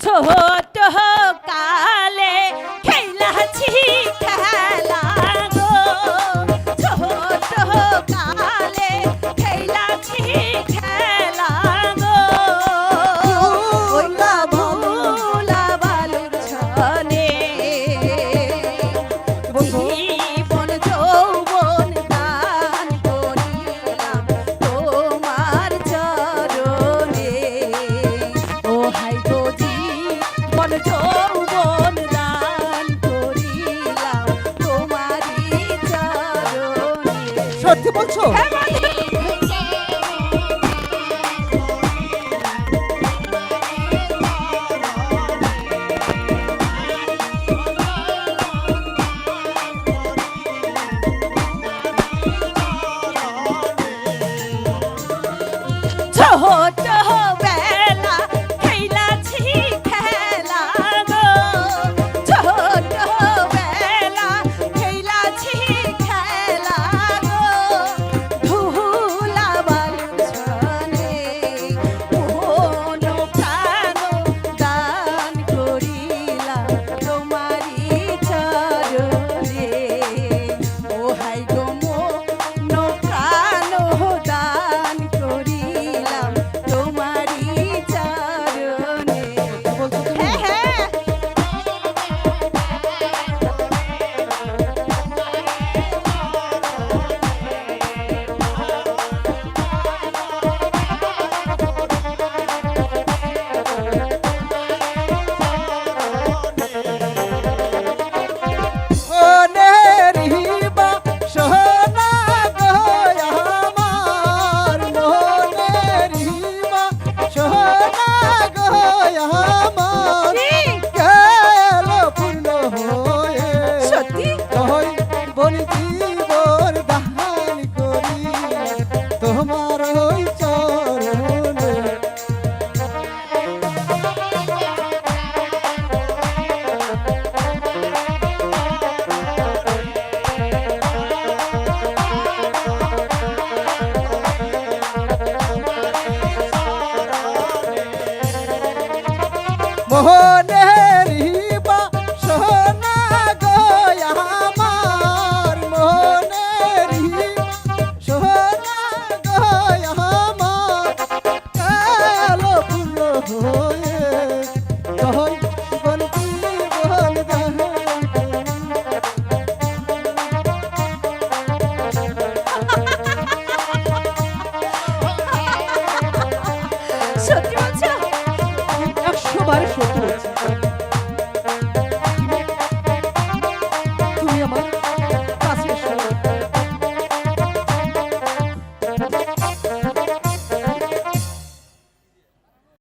ছোট কালে খেলাছি খেলা গো, ছোট কালে খেলাছি খেলা গো, ওলা ভোলা বালুর ছনে জীবন যৌবন দান করিলাম তোমার চরণে। ও হাই গো জীবন যৌবন দান করিলাম তোমারই চরণে। সত্যি বলছো? হ্যাঁ বলি। ছোট বেলা খেলাছি খেলা গো, ছোট বেলা খেলাছি খেলা গো, ধুলা বালুর ছনে মন প্রাণ দান করিলাম তোমারই চরণে। ও হাই গো মন প্রাণ দান করিলাম তোমারই চরণে। হ্যাঁ হ্যাঁ ও নেরিবা সোনা গো আমার, নেরিবা সোনা গো আমার, গেল পূর্ণ হয়ে সত্যি কই বন জীবন দান করি তোমার ওই চরণে। মোহনেরিবা সোনা গো আমার, মোহনেরিবা সোনা গো আমার, কালো পূর্ণ হয়ে কই বন জীবন দান করি। সত্যি বলছো? 100 বার সত্যি বলছি।